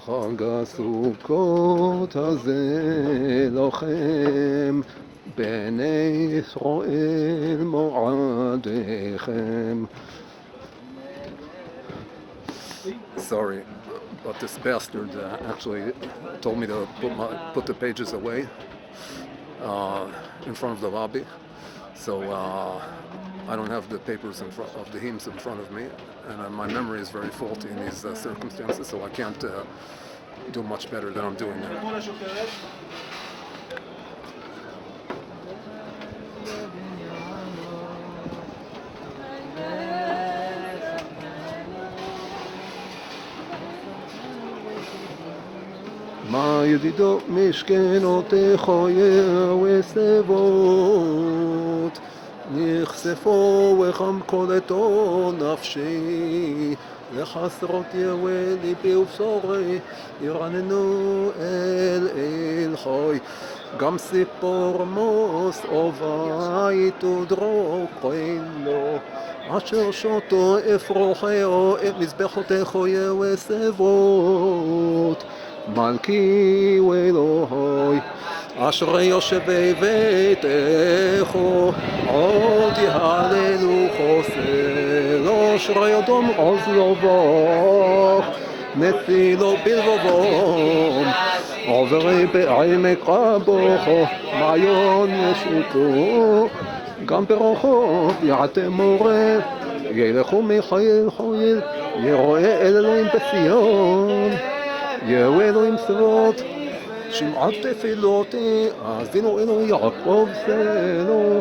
חג הסוכות הזה לכם, בני ישראל מועדיכם. Sorry, but this bastard actually told me to put the pages away in front of the lobby. So I don't have the papers in front of the hymns in front of me, and my memory is very faulty in these circumstances, so I can't do much better than I'm doing now. מה ידידו משכנותיך יעשבות, נחשפו וחמקולתו נפשי, לחסרות יהוה ליבי ובשורי, ירננו אל חי. גם סיפור עמוס ובית ודרוכי לו, אשר שותו אפרוחהו את מזבחותיך יעשבות. מלכי ואלוהי, אשרי יושבי ביתך, עוד יהללו חוסר, אשרי אדום עוז לבך, נצילו בלבבם, עוברי בעמק רבך, מעיון ישותו, גם ברחוב יעתמורה, ילכו מחיל חיל, יראה אל אלוהים בציון. יהוה אלוהים צבאות, שמעת תפילותי, האזינו אלוהי יעקב צאנו,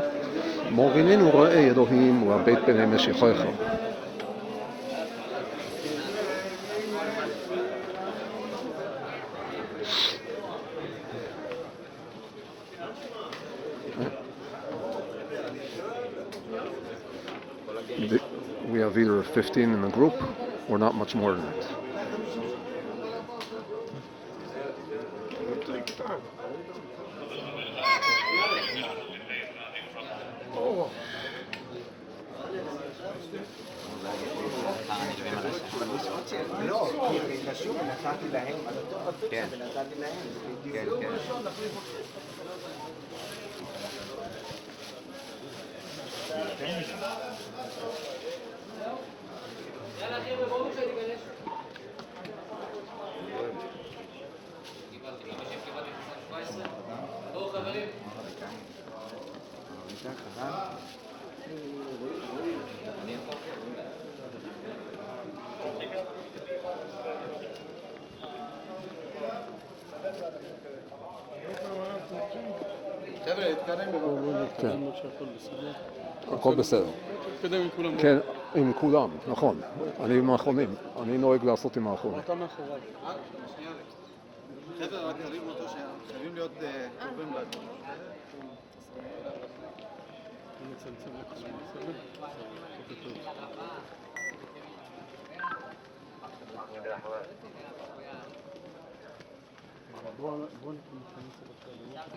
מוריננו ראה אלוהים והבית פני משיחך. We have either 15 in the group or not much more than that. לא, כי קשור, נתתי להם, אז אותו פרפקציה ונתתי להם. כן, כן. יאללה חבר'ה, בואו שניגלש. בואו חברים. חבר'ה, התקדם בבקשה. הכל בסדר. תתקדם עם כולם. כן, עם כולם, נכון. אני עם האחרונים. אני נוהג לעשות עם האחרונים. אתה מאחוריו. חבר'ה, רק תרימו אותו שחייבים להיות קרובים בעד. נצלצל לכולם. בסדר? בוא ניכנס אליך.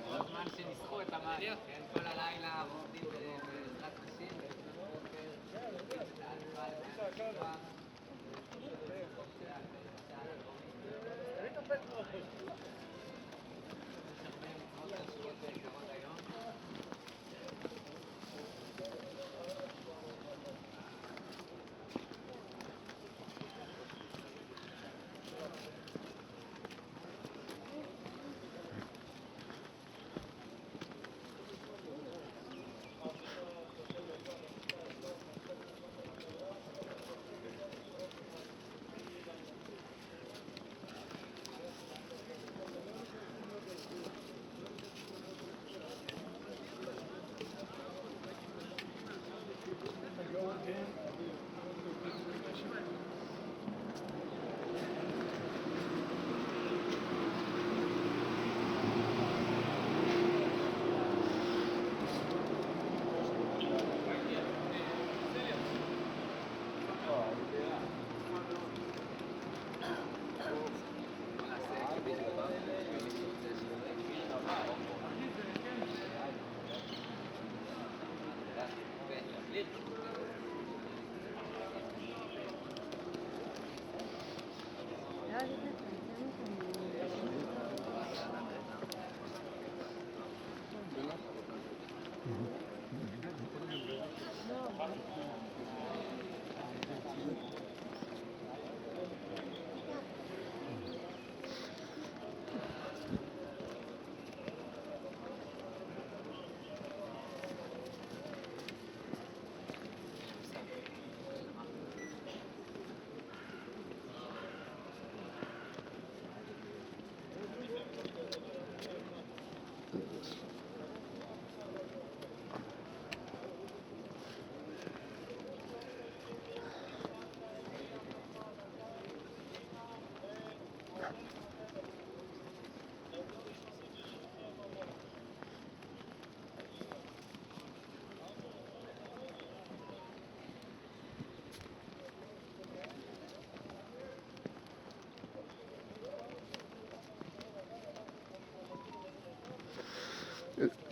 בזמן שניסחו את המערכת, כל הלילה עובדים בעזרת נשים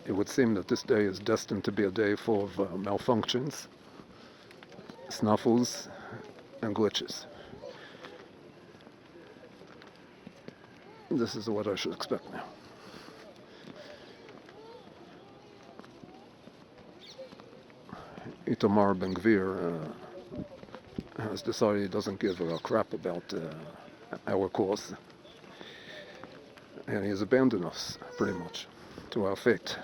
It would seem that this day is destined to be a day full of malfunctions, snuffles, and glitches. This is what I should expect now. Itamar Ben-Gvir has decided he doesn't give a crap about our cause, and he has abandoned us pretty much to our fate.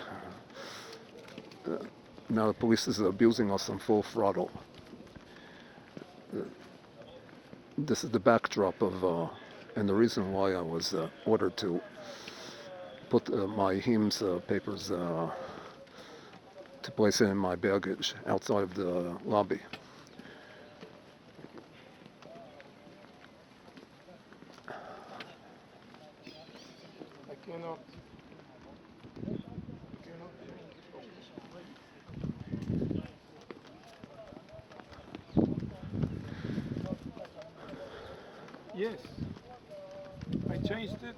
Now the police is abusing us on full throttle. This is the backdrop of, and the reason why I was ordered to put my HIMS papers to place it in my baggage outside of the lobby. I cannot. Yes, I changed it.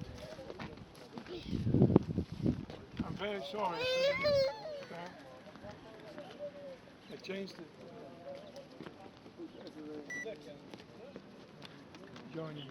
I'm very sorry. I changed it. Joining me.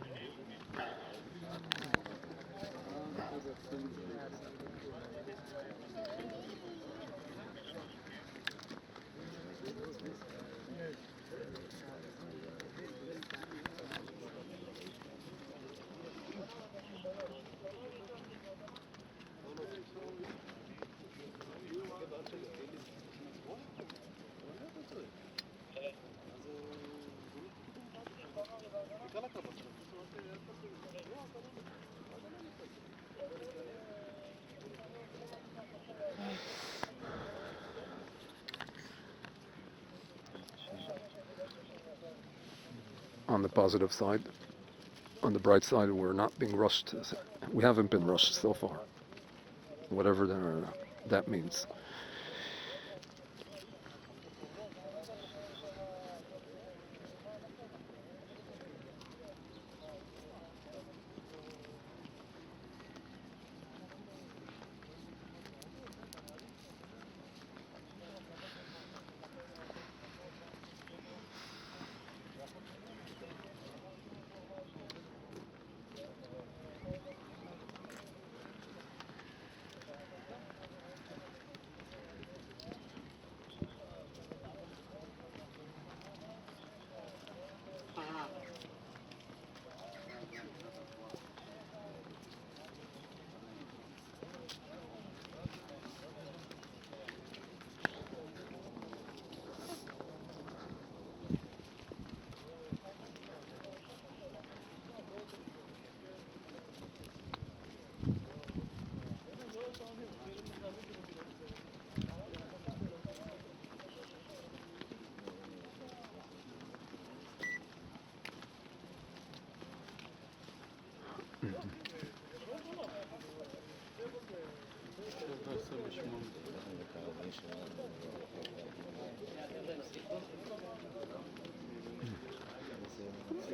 On the positive side, on the bright side, we're not being rushed. We haven't been rushed so far, whatever that means.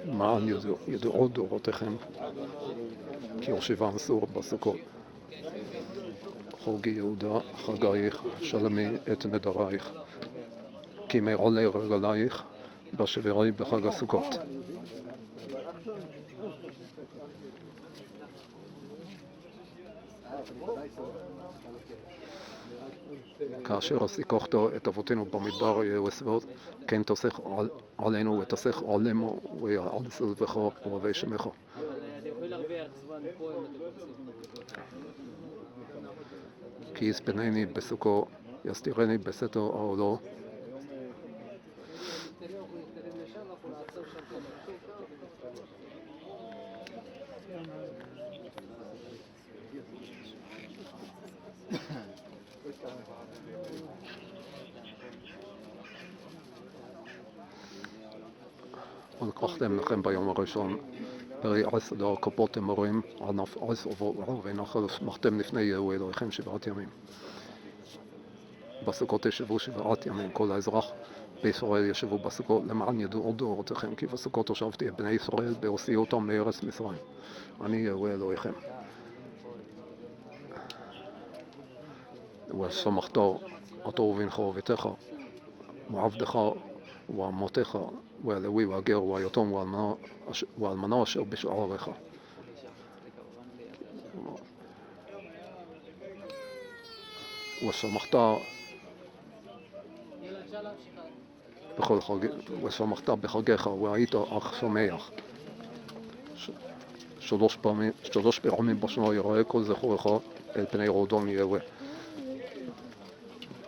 מען ידעו דורותיכם, כי יושבם סור בסוכות. חוגי יהודה חגייך, שלמי את נדרייך, כי מעולה רגלייך, בשברי בחג הסוכות. כאשר סיככתו את אבותינו במדבר יהושבות, כן תוסך עלינו ותסך עולמו ויעל סלבך ובבי שמך. כי יספנני בסוכו, יסתירני בסתר אהלו. ולקחתם לכם ביום הראשון פרי עש דור כפות אמורים, ענף עש ובואו ונחל שמחתם לפני יהוה אלוהיכם 7 ימים. בסוכות ישבו 7 ימים, כל האזרח בישראל ישבו בסוכות למען ידעו דורותיכם, כי בסוכות הושבתי את בני ישראל בהוציאו אותם מארץ מצרים. אני יהוה אלוהיכם. ושמחת אותו ובנך וביתך ועבדך ואמותיך והלוי והגר והיתום והאלמנה אשר בשעריך. ושמחת בחגיך והיית אך שמח. 3 פעמים בשנה יראה כל זכורך אל פני רודון יהוה.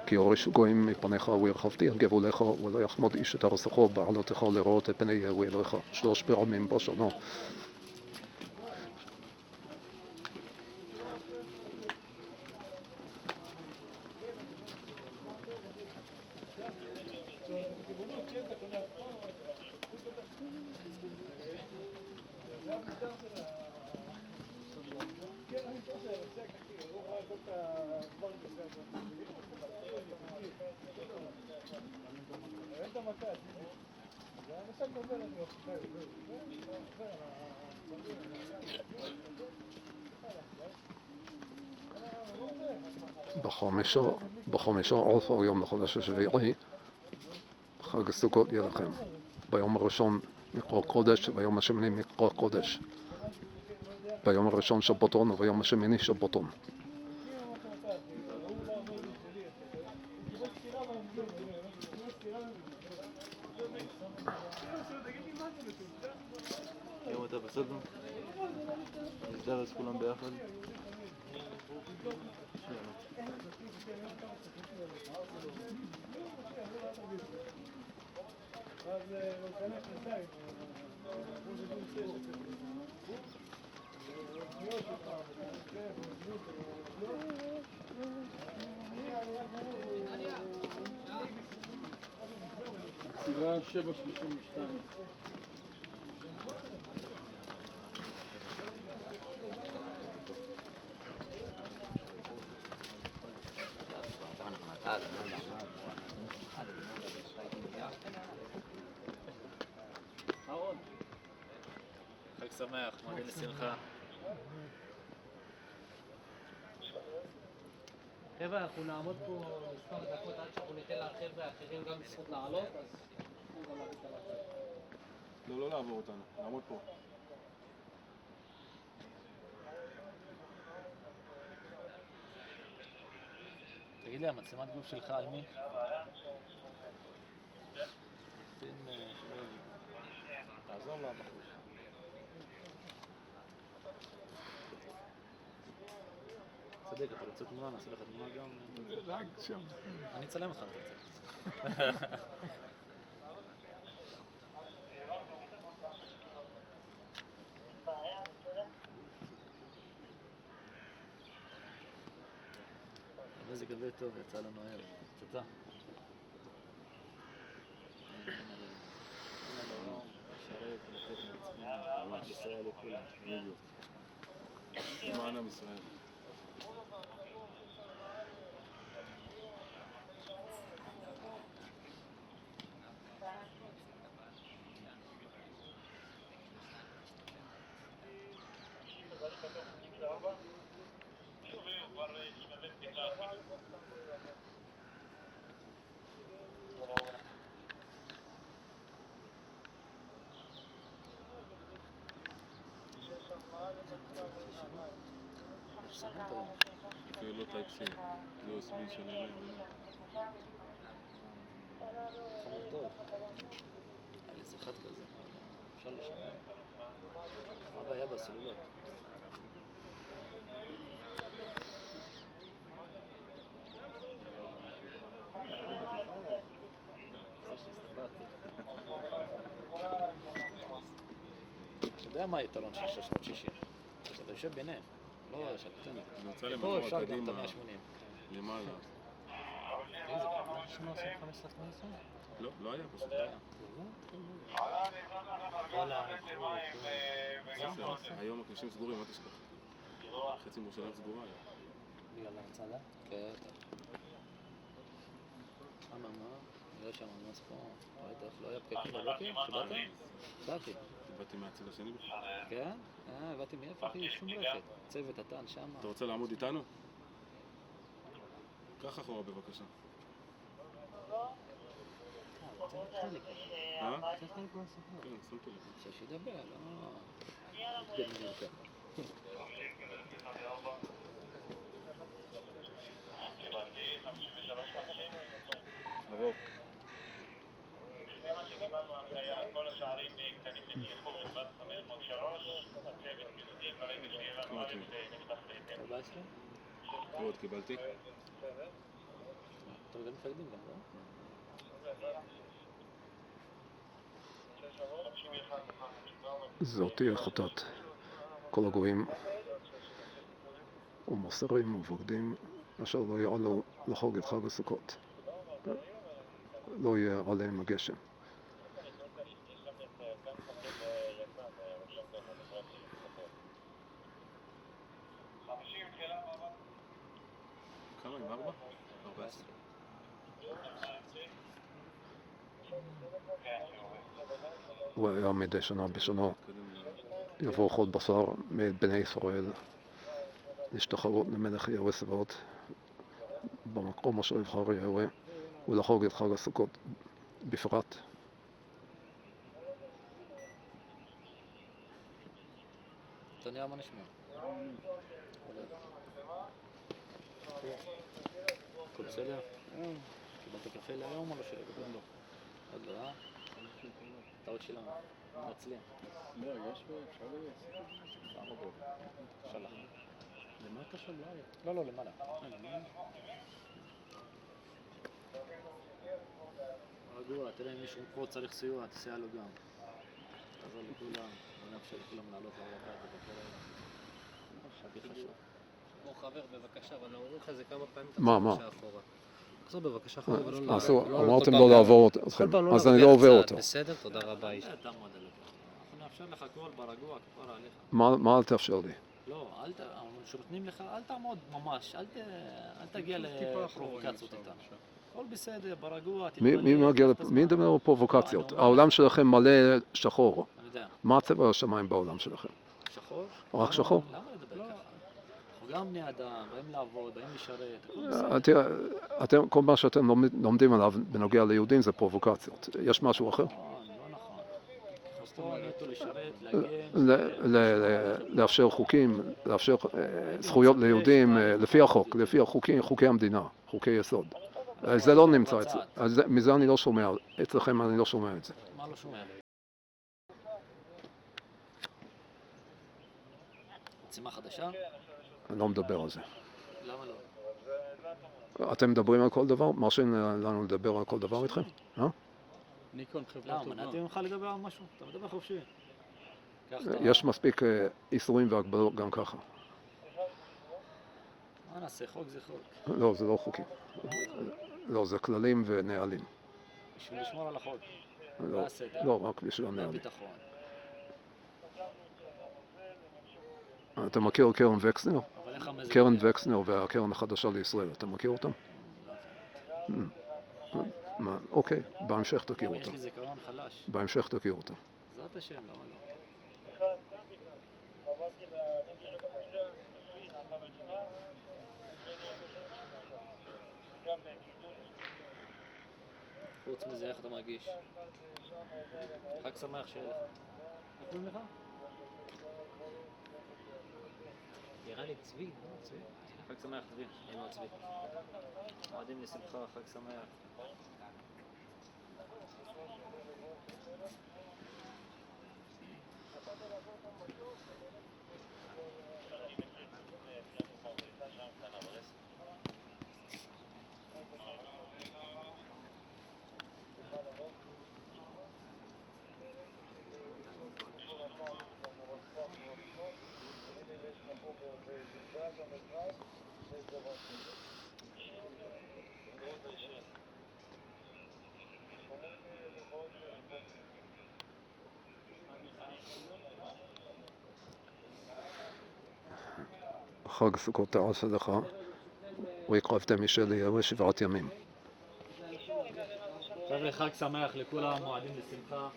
כי יורש גויים מפניך והרחבתי את גבולך ולא יחמוד איש את ארצך בעלותך לראות את פני יהוה אלוהיך. 3 פעמים בשנה. בחמישה עשר יום לחודש השביעי חג הסוכות יהיה לכם. ביום הראשון מקרא קודש, ביום השמיני מקרא קודש. ביום הראשון שבתון וביום השמיני שבתון. היום אתה בסדר? נשאר אז כולם ביחד? סיבה 7:32. חג שמח, מועדים לשמחה. חבר'ה, אנחנו נעמוד פה מספר דקות עד שאנחנו ניתן לחבר'ה האחרים גם זכות לעלות, אז... לא לעבור אותנו, נעמוד פה. תגיד לי, המצלמת גוף שלך על מי? תעזור לה בחוש. צדיק, אתה רוצה תמונה? נעשה לך תמונה גם? רק שם. אני אצלם לך, אתה רוצה. מזג אוויר טוב, יצא לנו הערב. תודה. שרת, לתת מעצמנו, ממש ישראל לכולם. בדיוק. למען עם ישראל. אפילו לא טייפ-סי, זה USB שלהם. חמור טוב. היה לי שיחת כזה, אפשר לשמוע. מה הבעיה בסוללות? אתה יודע מה היתרון של 660? אתה יושב ביניהם. לא, שאתה נותן. פה אפשר גם את ה-180. למעלה. איזה פעם? שמה עושים 15? לא היה פשוט. וואלה. היום הכבישים סגורים, אל תשכח. חצי מירושלים סגורה היום. בגלל ההצלה? כן. אממה, נראה שם ממש פה. ראית איך לא היה פקקים בבוקר? שבאת? באתי. באתי מהצד השני בכלל. כן? באתי מאיפה אחי? שום רכת. צוות קטן שם. אתה רוצה לעמוד איתנו? קח אחורה בבקשה. צריך חלק. צריך חלק מהסיפור. כן, שמתי לב. שידבר, לא... מתגדלים ככה. לבוא. עוד קיבלתי. אתה יודע מפקדים גם, לא? זאתי החטאת. כל הגויים ומוסרים ובוגדים אשר לא יעלו לחוג את חג הסוכות. לא יהיה עליהם הגשם. כמה? עם 4? 14. הוא היה מדי שנה בשנה יבוא חוד בשר מבני ישראל להשתחוות למלך יהוה סבאות במקום אשר יבחר יהוה ולחוג את חג הסוכות בפרט. תניה, מה נשמע? הכל בסדר? קיבלת קפה להיום או לא שלא? לא. עוד לא, אה? אתה עוד שלנו. נצליח. לא, יש בו, אפשר לראות. למה בו? שלח. למטה שם לא היה. לא, לא, למעלה. רגוע, תראה אם מישהו פה צריך סיוע, תסייע לו גם. תעזור לכולם, בוא נאפשר לכולם לעלות להרבה ובקר היום. הכי חשוב. כמו חבר, בבקשה, אבל אומרים לך זה כמה פעמים, מה? אחורה. תחזור בבקשה חבר, ולא לעבור. אמרתם לא לעבור אתכם, אז אני לא עובר אותו. בסדר, תודה רבה איש. אתה מודה לך. אנחנו נאפשר לך הכל ברגוע, כבר עליך. מה אל תאפשר לי? לא, שנותנים לך, אל תעמוד ממש, אל תגיע לפרובוקציות איתנו. הכל בסדר, ברגוע, מי מדבר על פרובוקציות? העולם שלכם מלא שחור. אני יודע. מה הצבע השמיים בעולם שלכם? שחור? רק שחור? למה לדבר ככה? אנחנו גם בני אדם, באים לעבוד, באים לשרת, הכל בסדר. כל מה שאתם לומדים עליו בנוגע ליהודים זה פרובוקציות. יש משהו אחר? לא נכון. אנחנו נטו לשרת, להגן. לאפשר חוקים, לאפשר זכויות ליהודים לפי החוק, לפי חוקי המדינה, חוקי יסוד. זה לא נמצא אצלם. מזה אני לא שומע. אצלכם אני לא שומע את זה. מה לא שומע? עצימה חדשה? אני לא מדבר על זה. למה לא? אתם מדברים על כל דבר? מרשים לנו לדבר על כל דבר איתכם? ניקון חברה למה? טובה. מנעתי ממך לדבר על משהו? אתה מדבר חופשי. יש מספיק איסורים והגבלות גם ככה. מה נעשה? חוק זה חוק. לא, זה לא חוקים. לא, זה כללים ונהלים. בשביל לשמור על החוק. לא, רק בשביל הנהלים. הביטחון. אתה מכיר קרן וקסנר? אבל איך המזג? קרן וקסנר והקרן החדשה לישראל, אתה מכיר אותם? אוקיי, בהמשך תכיר יש אותם. לי זיכרון חלש. בהמשך תכיר אותם. זאת השם, למה לא? חוץ מזה, איך אתה מרגיש? חג שמח שיהיה לך. איך קוראים לך? נראה לי צבי, צבי. חג שמח, צבי. אני מאוד צבי. מועדים לשמחה, חג שמח. חג סוכות תעשה לך, והקרבת משלי 7 ימים. חבר'ה, חג שמח לכולם, מועדים לשמחה.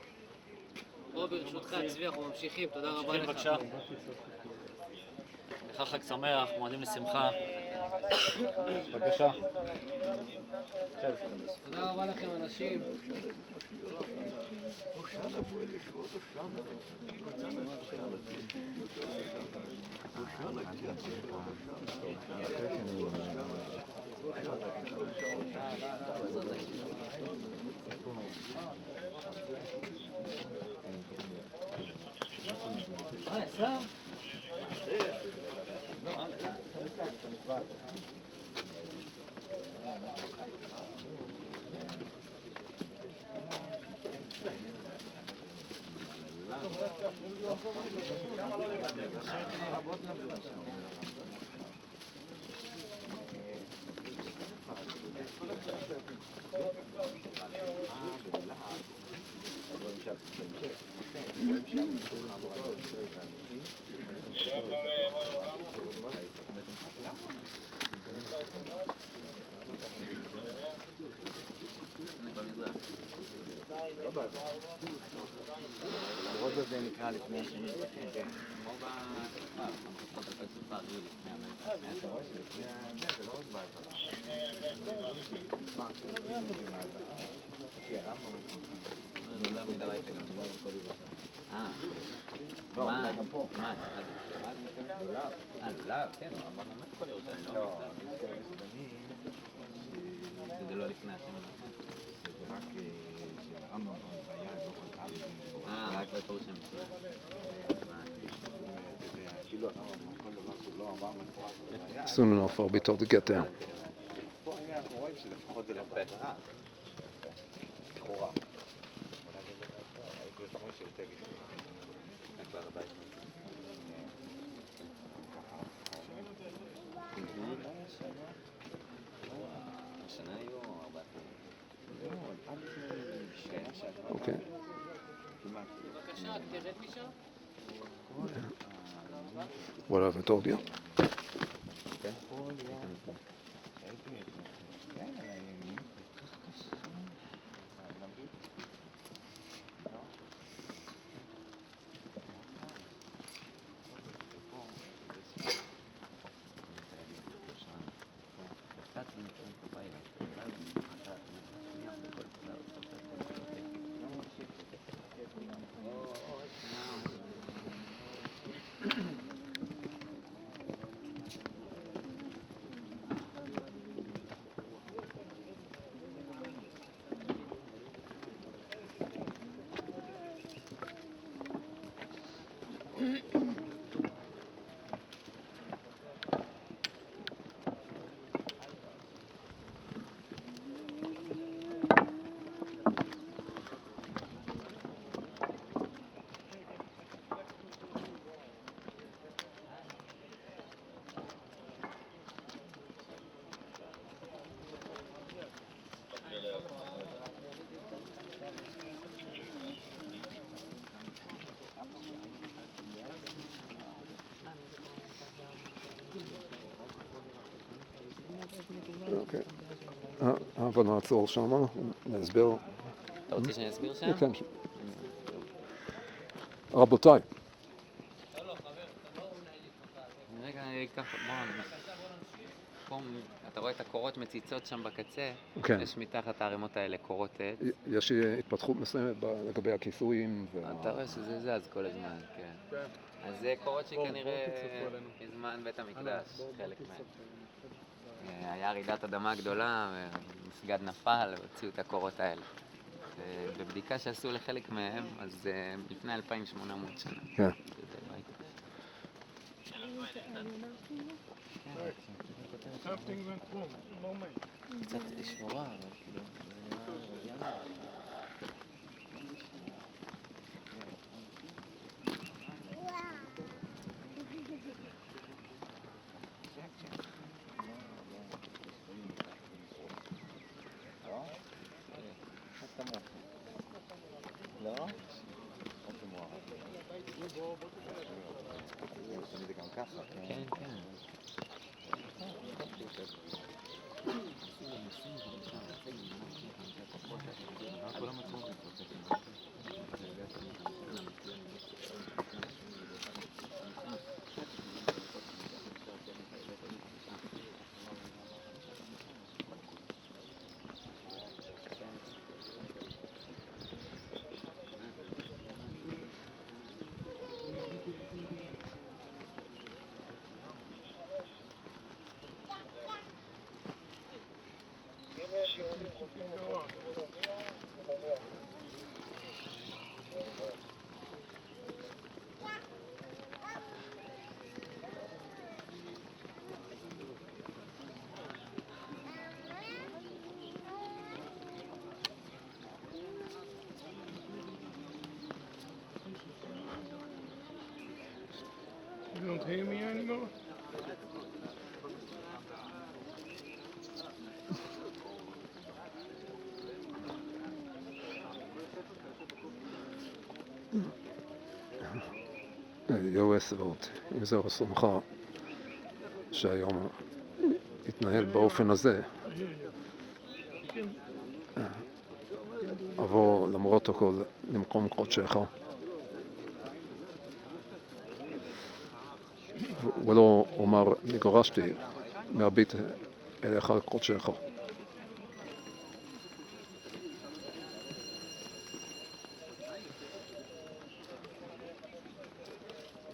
או ברשותך צבי, אנחנו ממשיכים, תודה רבה ממשיכים לך. בבקשה. לך חג שמח, מועדים לשמחה. בבקשה. תודה רבה לכם אנשים. לראות בזה נקרא לפני השני. זה לא לפני השם. רק בפירוש המצווה. Soon enough I'll be told to get down. פה אנחנו רואים שלפחות זה לפתח. לכאורה. הייתי לפחות של תגש. כבר הבית. השנה היו 4. Okay. בבקשה, תרד משם. What have I told you? אוקיי. אבל נעצור שם, נסביר. אתה רוצה שאני אסביר שם? כן. רבותיי, רגע, אני אקח, בוא, אתה רואה את הקורות מציצות שם בקצה? כן. יש מתחת הערימות האלה קורות עץ. יש התפתחות מסוימת לגבי הכיסויים. אתה רואה שזה זז כל הזמן, כן. אז זה קורות שכנראה מזמן בית המקדש, חלק מהם. היה רעידת אדמה גדולה, ומסגד נפל, והוציאו את הקורות האלה. בבדיקה שעשו לחלק מהם, אז לפני 2800 שנה. כן. קצת שבורה, אבל כאילו... לא? זה גם ככה, כן, כן. You don't hear me anymore? יואס ועוד, אם זה רצונך שהיום יתנהל באופן הזה, אבוא למרות הכל למקום קודשך ולא אומר נגרשתי מהביט אליך קודשך.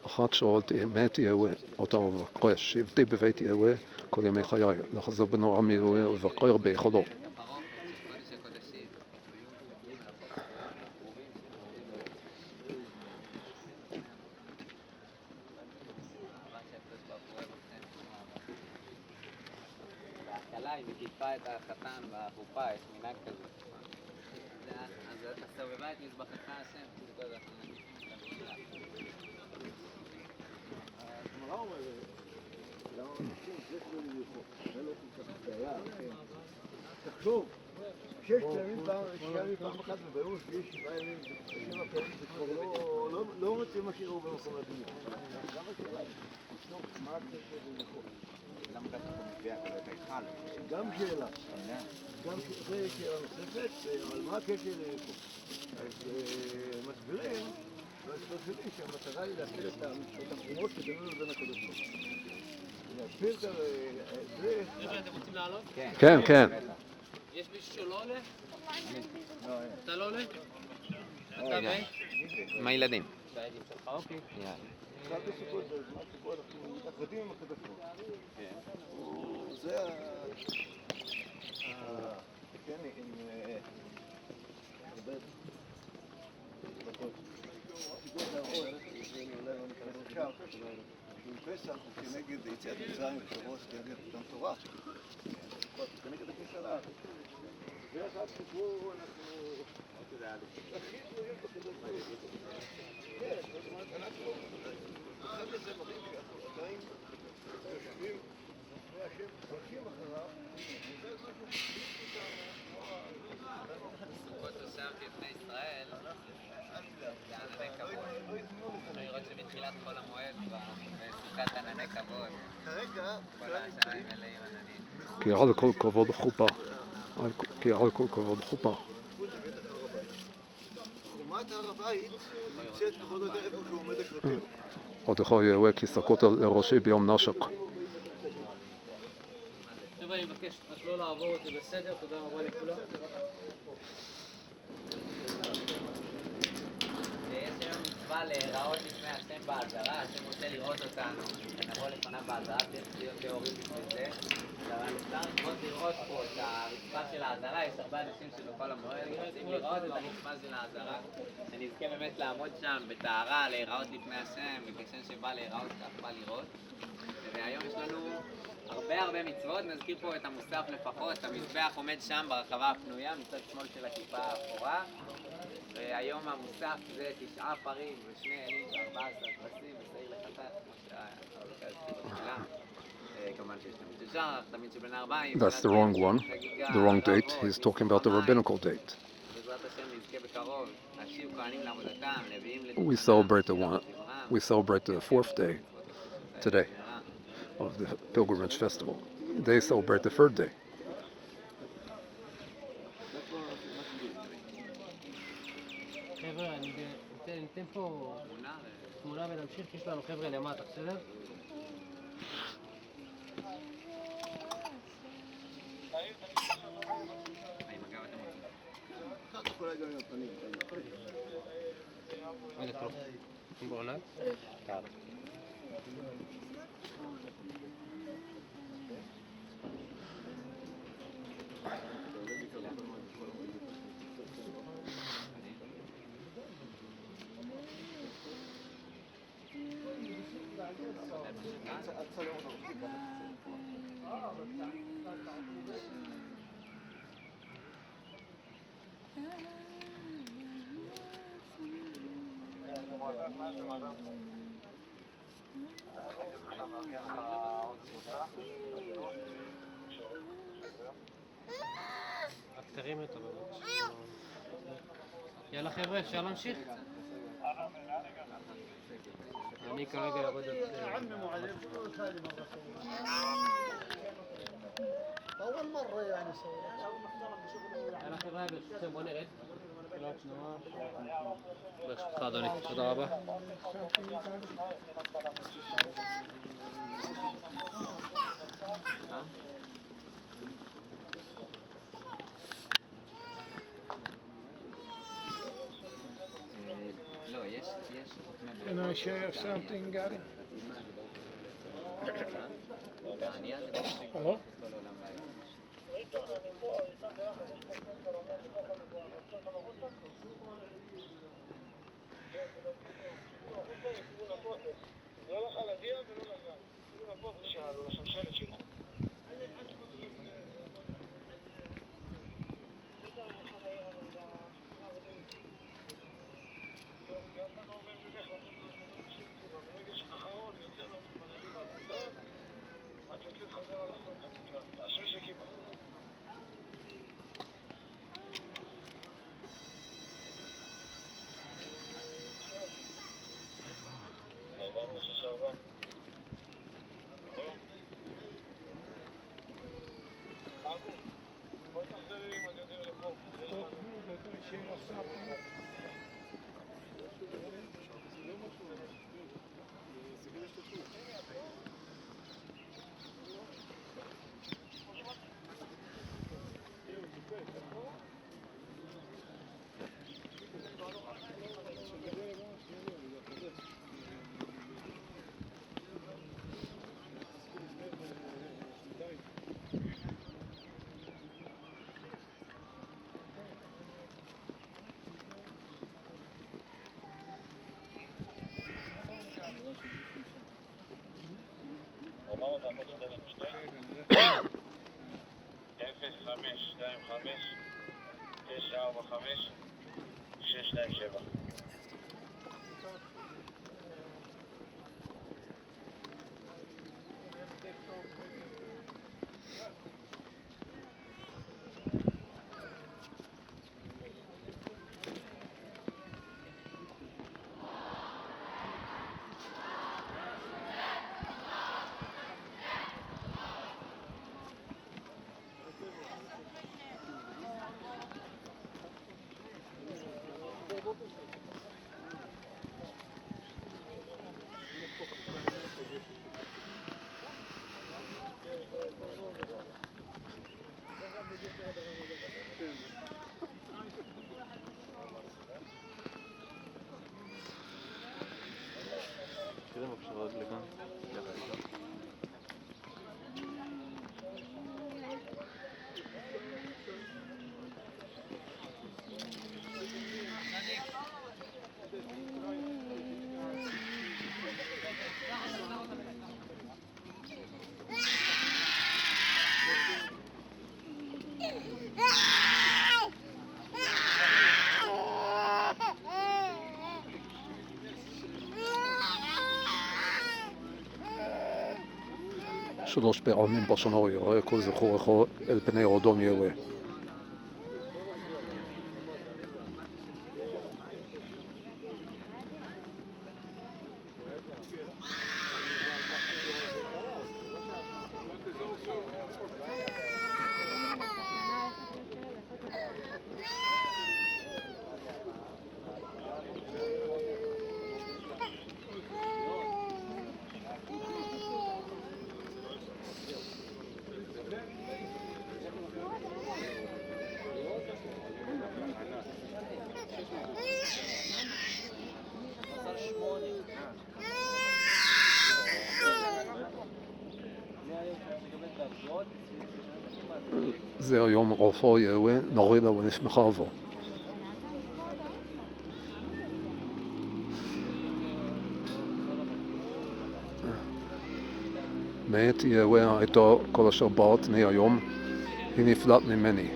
אחת שאולתי, מה תיאווה, אותה ובקרש, שבתי בבית יהווה כל ימי חיי, לחזור בנורא מיהווה ובקר ביכולו. בהתחלה היא מקיפה את החתן בחופה, יש מנהג כזה. אז אתה סובבה את מזבחך השם, כל זה תחשוב, 6 פעמים פעם אחת וביום שלי 7 ימים, 7 פעמים זה כבר לא רוצה מה שראו במקום הדמיון. גם השאלה היא, מה הקשר לנכון? למה דווקא במטבע כזה את ההיכל? גם שאלה. זה שאלה נוספת, אבל מה הקשר לנכון? אז מסבירים, בהסבר שלי, שהמטרה היא להסביר את החומות שבינינו לבין הקדוש ברוך הוא. להסביר את זה... חבר'ה, אתם רוצים לעלות? כן, כן. יש מישהו שלא עולה? לא, אין. אתה לא עולה? אתה בית? עם הילדים. בעדים שלך, אוקיי. יאללה. עכשיו בסופו של זמן שבו אנחנו מתאחדים עם הקדוש ברוך הוא. זה כן, עם הרבה דקות. סיפור האור, זה אולי לא ניכנס עכשיו, עם פסח הוא כנגד יציאת מצרים ושבוע כנגד מתן תורה. כנגד הכניסה לארץ. ואחד סיפור אנחנו... הכי תלויים בקדוש ברוך הוא. כן, זאת אומרת, אנחנו... אחד הזה מראים שאנחנו עדיין יושבים אחרי השם, הולכים אחריו, וזה משהו שחליט איתנו. סוכות עושה בפני ישראל, זה ענני כבוד. לראות שבתחילת חול המועד, בסוכת ענני כבוד, כרגע, כל השמיים מלאים עננים. כי על כל כבוד חופה. כי על כל כבוד חופה. חומת הר הבית נמצאת פחות או יותר איפה שהוא עומד הכותב. עוד יכול יהווה כי סקות לראשי ביום נשק. חבר'ה, אני מבקש רק לא לעבור אותי בסדר, תודה רבה לכולם. יש היום מצווה להיראות לפני השם בעזרה, השם רוצה לראות אותנו, נבוא לפניו בעזרה, צריך להיות טהורים בשביל זה. אבל אפשר מאוד לראות פה את הרצפה של העזרה, יש הרבה אנשים שבכל המועד רוצים לראות את הרצפה של העזרה, שנזכה באמת לעמוד שם בטהרה, להיראות לפני השם, וכשם שבא להיראות כך בא לראות. והיום יש לנו הרבה מצוות, נזכיר פה את המוסף לפחות, המזבח עומד שם ברחבה הפנויה, מצד שמאל של הכיפה האפורה, והיום המוסף זה 9 פרים ו2 אלים ו14 כבשים ושעיר לחטאת, כמו שהחלוקה בתחילה. כמובן שיש תמיד ששח, תמיד שבין 40. That's the wrong one, the wrong date. He's talking about the rabbinical date. בעזרת השם נזכה בקרוב, להשיב כהנים לעבודתם, לוויים We celebrate the one. we celebrate the 4th day today of the pilgrimage festival. They celebrate the 3rd day. חבר'ה, ניתן פה תמונה ונמשיך, כי יש לנו חבר'ה למטה, בסדר? אולי גם עם הפנים. בעונה? רק תרים אותו בבקשה. יאללה חבר'ה, אפשר להמשיך? אני כרגע יורד את... أول مرة يعني صورة. יאללה חבר'ה, ברשותכם בוא נרד. ברשותך אדוני, תודה רבה. לא, יש... Can I share something, Gary? Hello? שלוש פעמים בשנה הוא יראה, כל זכורך אל פני אדום יראה. זה היום רופאו יהווה נורידה ונשמחה בו. מאת יהווה איתו כל אשר בראתני היום, היא נפלט ממני.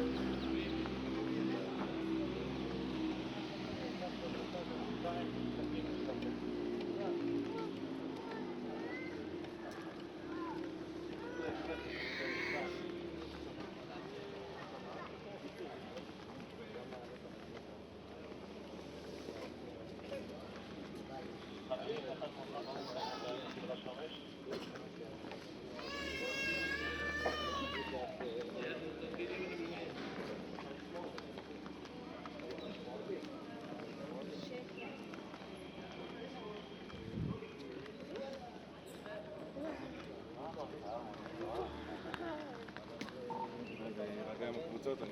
רגע עם הקבוצות אני...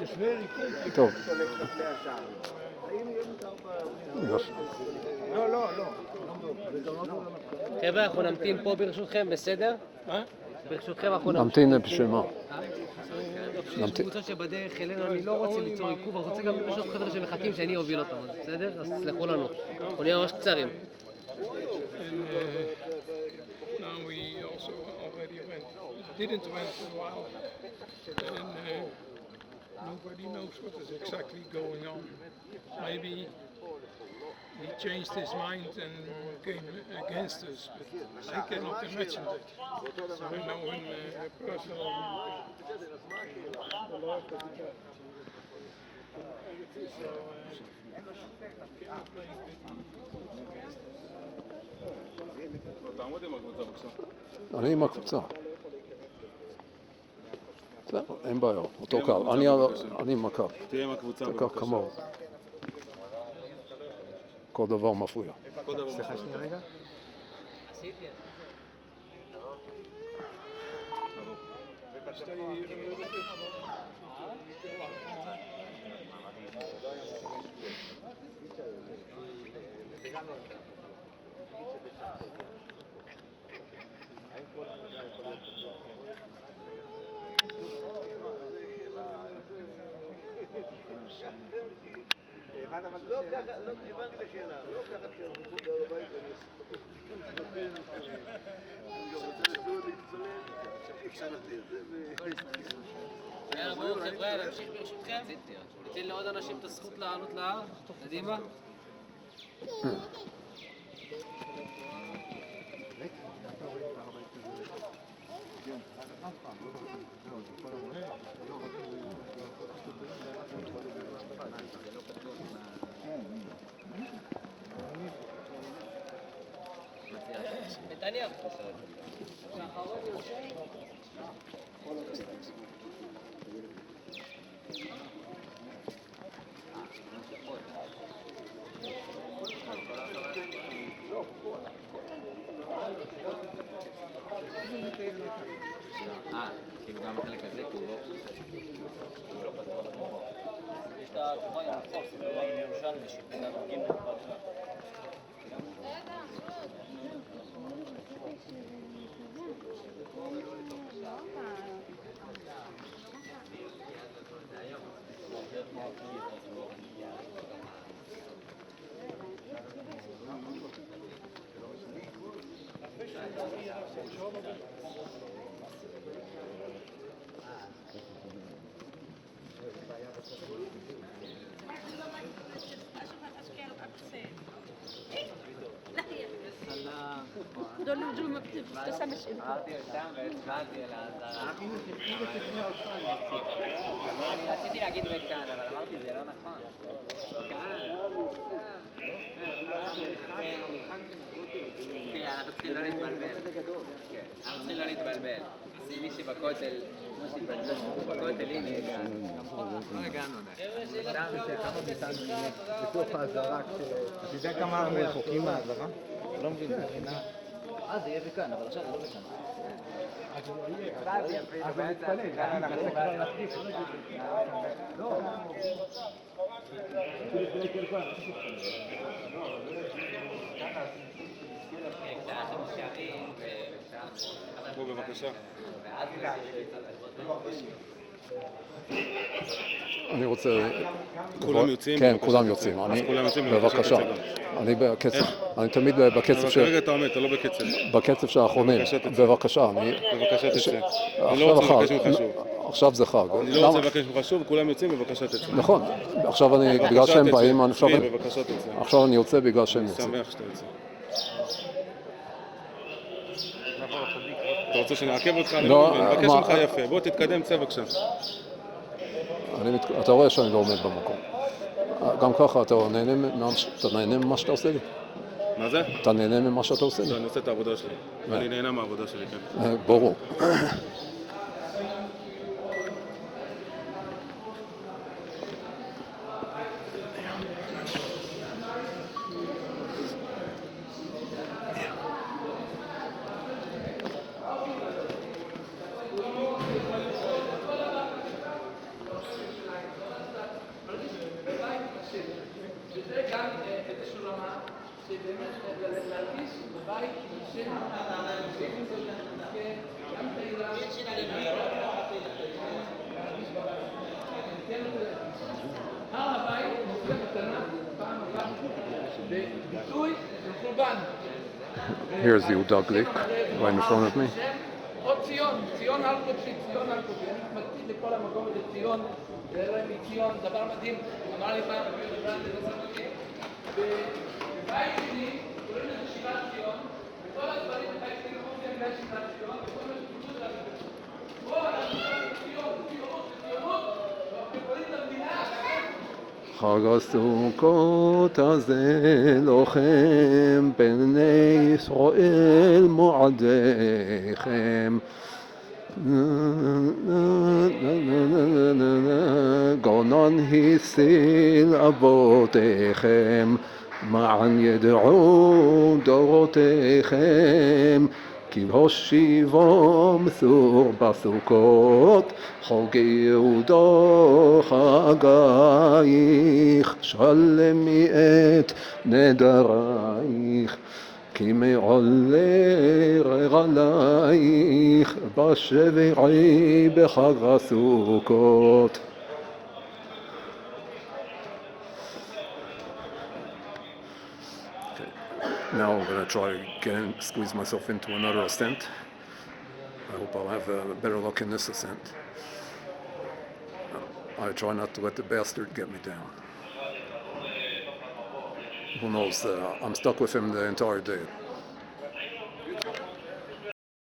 It's very complicated. טוב. לא, לא, לא. חבר'ה, אנחנו נמתין פה ברשותכם, בסדר? ברשותכם אנחנו נמתין בשביל מה? יש קבוצות שבדרך אלינו, אני לא רוצה ליצור עיכוב, אני רוצה גם יש עוד חבר'ה שמחכים שאני אוביל אותם, אז בסדר? אז תסלחו לנו. אנחנו נהיה ממש קצרים. Now we also already didn't went for a while, and nobody knows what is exactly going on. Maybe he changed his mind and came against us, but I cannot imagine that. So now in personal תעמוד עם הקבוצה בבקשה. אני עם הקבוצה. בסדר, אין בעיה, אותו קו. אני עם הקו. תהיה עם הקבוצה זה קו בבקשה. כמוהו. כל דבר מפריע. כל דבר סליחה שנייה רגע. לא ככה, לא הבנתי את השאלה, לא ככה כשאנחנו בהר הבית אני גם רוצה לשאול להתצלם, הקשבתי את זה יאללה בואו חבר'ה, נמשיך ברשותכם. ניתן לעוד אנשים את הזכות לעלות להר. קדימה. נתניה. שהאחרון יושב. כאילו גם החלק הזה כי הוא לא... יש את התשובה עם החוף, זה לא עם ירושלמי, שכולם מגיעים לפרט. دول النجوم ما بتبتسمش انت אמרתי אותם והצבעתי על האזהרה. רציתי להגיד וכאן, אבל אמרתי זה לא נכון. אנחנו צריכים לא להתבלבל. אנחנו צריכים לא להתבלבל. מי שבכותל, הנה לא הגענו בתוך האזהרה, אתה יודע כמה רחוקים מהאזהרה? לא מבין, מבחינה... זה יהיה בכאן, אבל עכשיו זה לא בכאן. אז הוא מתפלל, אנחנו כבר להחליף. לא. בוא בבקשה. אני רוצה... כולם יוצאים? כן, כולם יוצאים. אז כולם יוצאים, בבקשה. אני בקצב, אני תמיד בקצב אבל של... כרגע אתה עומד, אתה לא בקצב. בקצב של האחרונים. בבקשה, אני... בבקשה תצא. אני לא רוצה לבקש ממך שוב. עכשיו זה חג. אני לא רוצה לבקש ממך שוב, כולם יוצאים, בבקשה תצא. נכון. עכשיו אני, בגלל שהם באים, בבקשה תצא. עכשיו אני יוצא בגלל שהם יוצאים. שמח שאתה יוצא. אתה רוצה שנעכב אותך? אני לא מבין. מבקש ממך יפה. בוא תתקדם, צא בבקשה. אתה רואה שאני לא עומד במקום. גם ככה אתה נהנה ממה שאתה עושה לי. מה זה? אתה נהנה ממה שאתה עושה לי. אני עושה את העבודה שלי. ואני נהנה מהעבודה שלי, כן. ברור. Here's the Udaglik right in front of me. עוד ציון, ציון הר קודשי, ציון הר קודשי. אני מתחיל לכל המקום הזה ציון, זה רואה מציון, דבר מדהים. אמר לי פעם, רבי יהודה בבית שלי, קוראים לזה שיבת ציון, וכל הדברים בבית שלי קוראים לזה שיבת ציון, וכל מה שקיבלו זה רבי יהודה. פה אנחנו ציון, ציונות, ואנחנו קוראים למדינה, חג הסוכות הזה לוחם בני ישראל מועדיכם גונן הציל אבותיכם מען ידעו דורותיכם כי הושיבו מסור בסוכות חוגי יהודו חגייך שלמי את נדרייך כי מעולר עלייך בשביעי בחג הסוכות Now I'm going to try to squeeze myself into another ascent. I hope I'll have better luck in this ascent. I try not to let the bastard get me down. Who knows? I'm stuck with him the entire day.